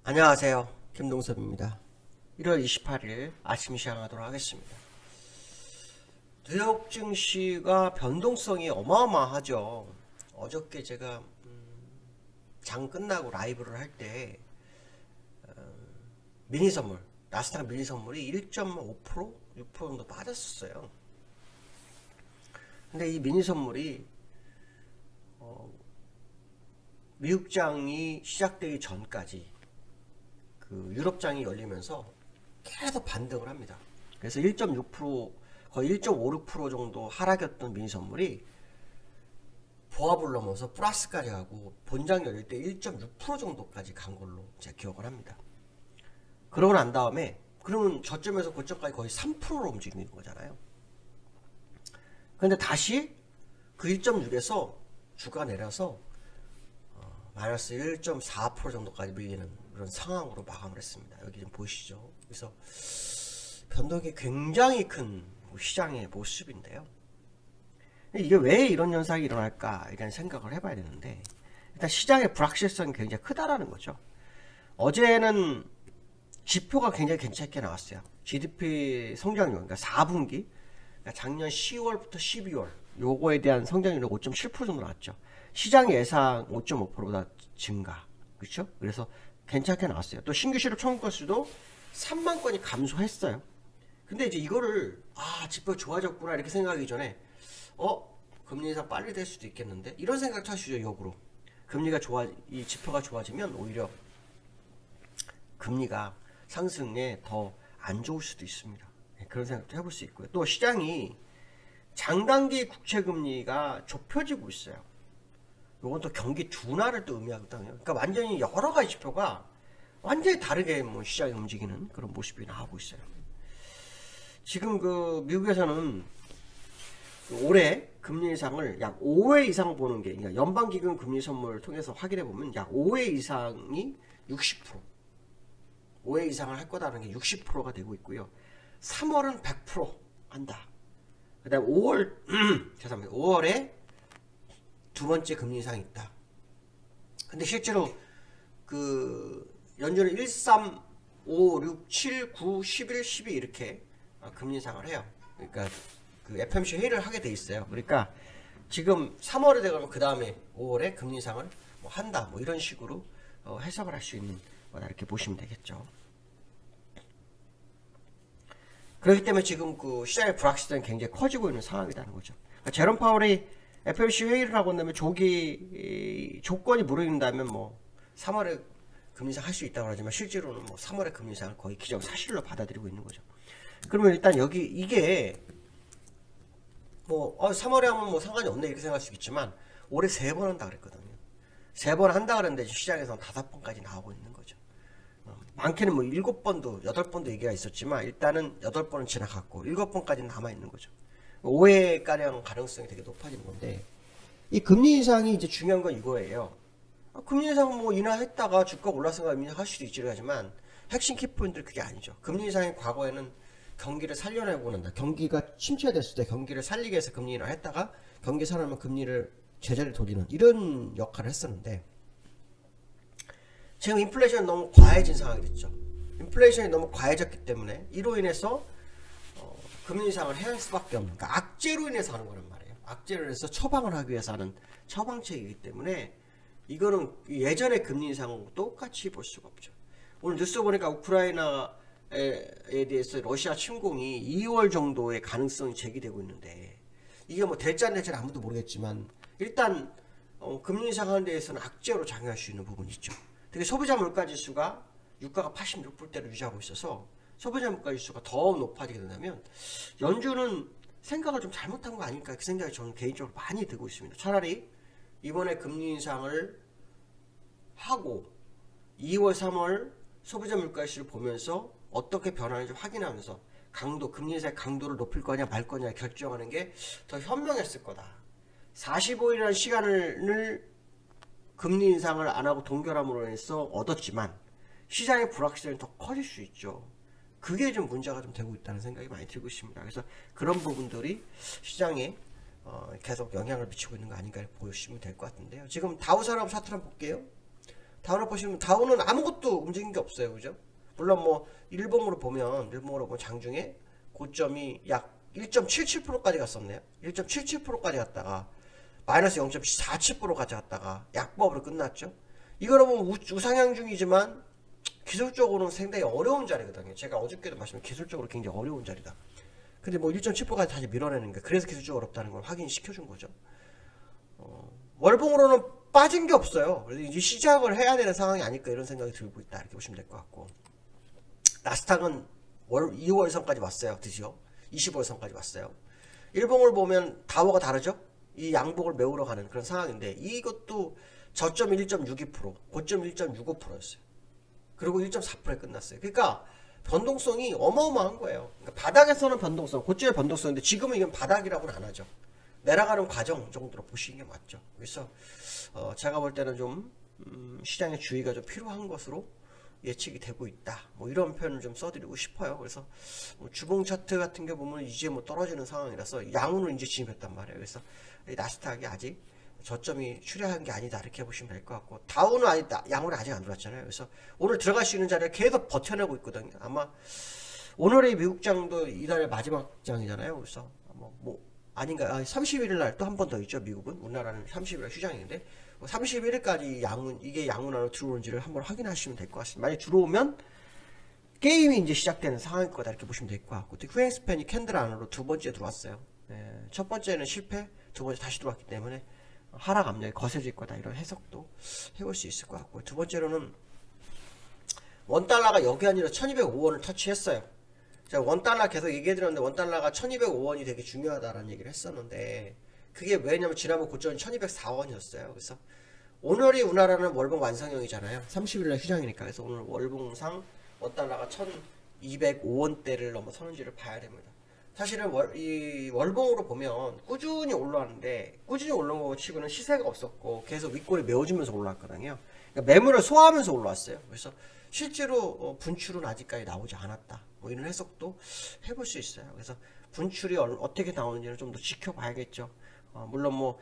안녕하세요. 김동섭입니다. 1월 28일 아침 시작하도록 하겠습니다. 뉴욕 증시가 변동성이 어마어마하죠. 어저께 제가 장 끝나고 라이브를 할 때 미니 선물, 나스닥 미니 선물이 1.5%, 6% 정도 빠졌었어요. 근데 이 미니 선물이 미국장이 시작되기 전까지 그 유럽장이 열리면서 계속 반등을 합니다. 그래서 1.6% 거의 1.56% 정도 하락이었던 미니 선물이 보합을 넘어서 플러스까지 가고 본장 열릴 때 1.6% 정도까지 간 걸로 제가 기억을 합니다. 그러고 난 다음에 그러면 저점에서 고점까지 거의 3%로 움직이는 거잖아요. 근데 다시 그 1.6에서 주가 내려서 마이너스 1.4% 정도까지 밀리는 그런 상황으로 마감을 했습니다. 여기 좀 보시죠. 그래서 변동이 굉장히 큰 시장의 모습인데요. 이게 왜 이런 현상이 일어날까 이런 생각을 해봐야 되는데, 일단 시장의 불확실성이 굉장히 크다라는 거죠. 어제는 지표가 굉장히 괜찮게 나왔어요. GDP 성장률, 그러니까 4분기, 그러니까 작년 10월부터 12월 요거에 대한 성장률이 5.7% 정도 나왔죠. 시장 예상 5.5%보다 증가, 그렇죠? 그래서 괜찮게 나왔어요. 또 신규 실업 청구 건수도 3만 건이 감소했어요. 근데 이제 이거를 지표 좋아졌구나 이렇게 생각하기 전에 금리 인상 빨리 될 수도 있겠는데 이런 생각 하시죠. 역으로 금리가 이 지표가 좋아지면 오히려 금리가 상승에 더 안 좋을 수도 있습니다. 그런 생각도 해볼 수 있고요. 또 시장이 장단기 국채 금리가 좁혀지고 있어요. 이건 또 경기 둔화를 또 의미하거든요. 그러니까 완전히 여러 가지 지표가 완전히 다르게 시장이 움직이는 그런 모습이 나오고 있어요. 지금 그 미국에서는 올해 금리 인상을 약 5회 이상 보는 게, 그러니까 연방기금 금리 선물을 통해서 확인해 보면 약 5회 이상이 60%, 5회 이상을 할 거다라는 게 60%가 되고 있고요. 3월은 100% 한다. 그다음 5월 죄송합니다. 5월에 두 번째 금리 인상이 있다. 근데 실제로 그 연준은 1, 3, 5, 6, 7, 9, 11, 12 이렇게 금리 인상을 해요. 그러니까 그 FOMC 회의를 하게 돼 있어요. 그러니까 지금 3월에 되면 그 다음에 5월에 금리 인상을 한다. 이런 식으로 해석을 할 수 있는 거다 이렇게 보시면 되겠죠. 그렇기 때문에 지금 그 시장의 불확실성이 굉장히 커지고 있는 상황이라는 거죠. 그러니까 제롬 파월이 FOMC 회의를 하고 나면 조건이 무르익는다면 3월에 금리 인상 할 수 있다고 하지만 실제로는 3월에 금리 인상을 거의 기정사실로 받아들이고 있는 거죠. 그러면 일단 여기 이게 3월에 하면 상관이 없네 이렇게 생각할 수 있겠지만 올해 3번 한다 그랬거든요. 3번 한다 그랬는데 시장에서는 5번까지 나오고 있는 거죠. 많게는 7번도 8번도 얘기가 있었지만 일단은 8번은 지나갔고 7번까지 남아 있는 거죠. 5회가량 가능성이 되게 높아지는 건데, 이 금리 인상이 이제 중요한 건 이거예요. 금리 인상 인하했다가 주가 올라서가 인하할 수도 있지 하지만 핵심 키포인트는 그게 아니죠. 금리 인상이 과거에는 경기를 살려내고 난다. 경기가 침체됐을 때 경기를 살리기 위해서 금리 인하를 했다가 경기 살아나면 금리를 제자리에 돌리는 이런 역할을 했었는데, 지금 인플레이션이 너무 과해진 상황이 됐죠. 인플레이션이 너무 과해졌기 때문에 이로 인해서 금리 인상을 해야 할 수밖에 없는, 그러니까 악재로 인해서 하는 거란 말이에요. 악재로 인해서 처방을 하기 위해서 하는 처방책이기 때문에 이거는 예전의 금리 인상하고 똑같이 볼 수가 없죠. 오늘 뉴스 보니까 우크라이나에 대해서 러시아 침공이 2월 정도의 가능성이 제기되고 있는데, 이게 될지 안 될지 아무도 모르겠지만 일단 금리 인상하는 데에서는 악재로 작용할 수 있는 부분이 있죠. 특히 소비자 물가 지수가 유가가 86불대로 유지하고 있어서 소비자 물가 지수가 더 높아지게 된다면 연준은 생각을 좀 잘못한 거 아닐까, 그 생각이 저는 개인적으로 많이 들고 있습니다. 차라리 이번에 금리 인상을 하고 2월 3월 소비자 물가 지수를 보면서 어떻게 변하는지 확인하면서 금리 인상의 강도를 높일 거냐 말 거냐 결정하는 게 더 현명했을 거다. 45일이라는 시간을 금리 인상을 안 하고 동결함으로 해서 얻었지만 시장의 불확실성이 더 커질 수 있죠. 그게 좀 문제가 좀 되고 있다는 생각이 많이 들고 있습니다. 그래서 그런 부분들이 시장에 계속 영향을 미치고 있는 거 아닌가 보시면 될 것 같은데요. 지금 다우산업 차트를 볼게요. 다운을 보시면 다운은 아무것도 움직인 게 없어요. 그죠? 물론 뭐 일봉으로 보면 장중에 고점이 약 1.77%까지 갔었네요. 1.77%까지 갔다가 마이너스 0.47%까지 갔다가 약법으로 끝났죠. 이거는 뭐 우상향 중이지만 기술적으로는 상당히 어려운 자리거든요. 제가 어저께도 말씀드린 기술적으로 굉장히 어려운 자리다. 근데 뭐 1.7%까지 다시 밀어내는 게 그래서 기술적으로 어렵다는 걸 확인시켜준 거죠. 월봉으로는 빠진 게 없어요. 그래서 이제 시작을 해야 되는 상황이 아닐까 이런 생각이 들고 있다. 이렇게 보시면 될 것 같고. 나스닥은 2월선까지 왔어요. 드디어 25월선까지 왔어요. 일봉을 보면 다워가 다르죠. 이 양복을 메우러 가는 그런 상황인데 이것도 저점 1.62%, 고점 1.65%였어요. 그리고 1.4%에 끝났어요. 그러니까 변동성이 어마어마한 거예요. 그러니까 바닥에서는 변동성, 고점의 변동성인데 지금은 이건 바닥이라고는 안 하죠. 내려가는 과정 정도로 보시는 게 맞죠. 그래서 제가 볼 때는 좀 시장의 주의가 좀 필요한 것으로 예측이 되고 있다. 뭐 이런 표현을 좀 써드리고 싶어요. 그래서 뭐 주봉 차트 같은 게 보면 이제 뭐 떨어지는 상황이라서 양으로 이제 진입했단 말이에요. 그래서 나스닥이 아직 저점이 추려한 게 아니다 이렇게 보시면 될 것 같고 다우는 아니다. 양으로 아직 안 들어왔잖아요. 그래서 오늘 들어갈 수 있는 자리를 계속 버텨내고 있거든요. 아마 오늘의 미국장도 이달의 마지막 장이잖아요. 그래서 뭐 아닌가 31일 날 또 한 번 더 있죠. 미국은 우리나라는 30일 휴장인데 31일까지 이게 양문 안으로 들어오는지를 한번 확인하시면 될 것 같습니다. 만약 들어오면 게임이 이제 시작되는 상황일 거다 이렇게 보시면 될 것 같고 후행 스팬이 캔들 안으로 두 번째 들어왔어요. 첫 번째는 실패, 두 번째 다시 들어왔기 때문에 하락 압력이 거세질 거다 이런 해석도 해볼 수 있을 것 같고 두 번째로는 원달러가 여기 아니라 1205원을 터치했어요. 제가 원달러 계속 얘기해드렸는데 원달러가 1205원이 되게 중요하다라는 얘기를 했었는데 그게 왜냐면 지난번 고점이 1204원이었어요. 그래서 오늘이 우리나라는 월봉 완성형이잖아요. 30일날 휴장이니까. 그래서 오늘 월봉상 원달러가 1205원대를 넘어서는지를 봐야 됩니다. 사실은 이 월봉으로 보면 꾸준히 올라왔는데 꾸준히 올라온 거 치고는 시세가 없었고 계속 윗골이 메워지면서 올라왔거든요. 그러니까 매물을 소화하면서 올라왔어요. 그래서 실제로 분출은 아직까지 나오지 않았다. 뭐 이런 해석도 해볼 수 있어요. 그래서 분출이 어떻게 나오는지는 좀 더 지켜봐야겠죠. 물론 뭐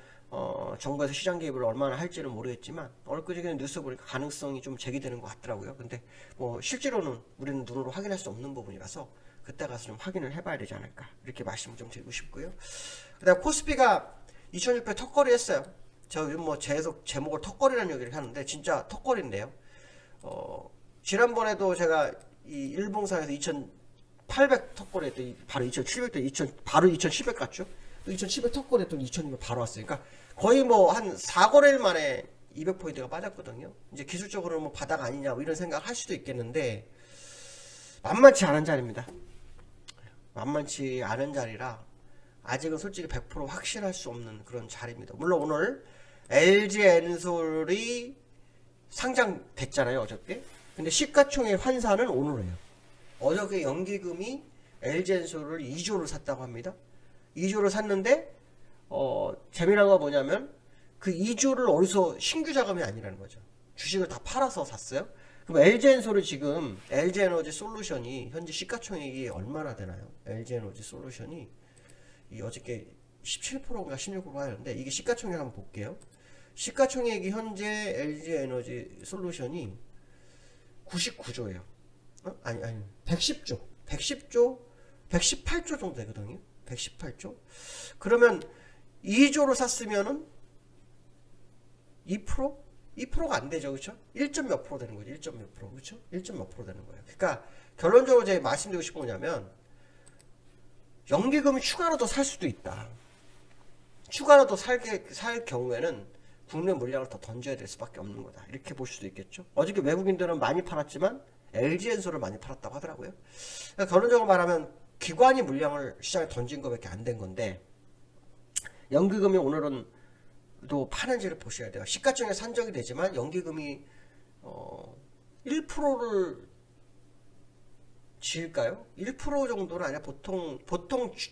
정부에서 시장 개입을 얼마나 할지는 모르겠지만 엊그저께 뉴스 보니까 가능성이 좀 제기되는 것 같더라고요. 근데 뭐 실제로는 우리는 눈으로 확인할 수 없는 부분이라서 그때 가서 좀 확인을 해봐야 되지 않을까 이렇게 말씀을 좀 드리고 싶고요. 그다음 코스피가 2600 턱걸이 했어요. 제가 요즘 뭐 계속 제목을 턱걸이라는 얘기를 하는데 진짜 턱걸이인데요. 지난번에도 제가 이 일봉상에서 2800 턱걸이 했더니 바로 2700대 바로 2700 갔죠. 2700 턱걸이 했더니 2600 바로 왔어요. 그러니까 거의 뭐 한 4거래일 만에 200포인트가 빠졌거든요. 이제 기술적으로 뭐 바닥 아니냐 뭐 이런 생각을 할 수도 있겠는데 만만치 않은 자리입니다. 만만치 않은 자리라 아직은 솔직히 100% 확신할 수 없는 그런 자리입니다. 물론 오늘 LG엔솔이 상장됐잖아요 어저께. 근데 시가총액 환산은 오늘 해요. 어저께 연기금이 LG엔솔을 2조를 샀다고 합니다. 2조를 샀는데 재미난 건 뭐냐면 그 2조를 어디서 신규 자금이 아니라는 거죠. 주식을 다 팔아서 샀어요. 그럼 LG엔솔이 지금 LG에너지 솔루션이 현재 시가총액이 얼마나 되나요? LG에너지 솔루션이 이 어저께 17%인가 16% 하는데 이게 시가총액 한번 볼게요. 시가총액이 현재 LG에너지 솔루션이 99조예요. 아니 110조 118조 정도 되거든요. 118조. 그러면 2조로 샀으면은 2%? 2%가 안 되죠. 그렇죠? 1점 몇 프로 되는 거죠. 1점 몇 프로. 그렇죠? 1점 몇 프로 되는 거예요. 그러니까 결론적으로 제가 말씀드리고 싶은 거냐면 연기금이 추가로 더 살 수도 있다. 추가로 더 살 경우에는 국내 물량을 더 던져야 될 수밖에 없는 거다. 이렇게 볼 수도 있겠죠. 어저께 외국인들은 많이 팔았지만 LG엔솔을 많이 팔았다고 하더라고요. 그러니까 결론적으로 말하면 기관이 물량을 시장에 던진 것밖에 안 된 건데 연기금이 오늘은 또 파는지를 보셔야 돼요. 시가총액 산정이 되지만 연기금이 1%를 지을까요? 1% 정도는 아니라 보통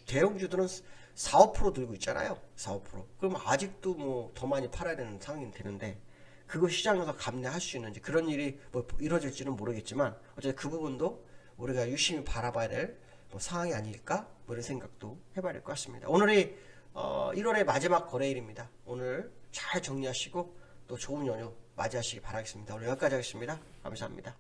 대형주들은 4, 5% 들고 있잖아요. 4, 5%. 그럼 아직도 뭐 더 많이 팔아야 되는 상황이 되는데 그거 시장에서 감내할 수 있는지 그런 일이 뭐 이루어질지는 모르겠지만 어쨌든 그 부분도 우리가 유심히 바라봐야 될 뭐 상황이 아닐까 뭐 이런 생각도 해봐야 될 것 같습니다. 오늘이 1월의 마지막 거래일입니다. 오늘 잘 정리하시고 또 좋은 연휴 맞이하시기 바라겠습니다. 오늘 여기까지 하겠습니다. 감사합니다.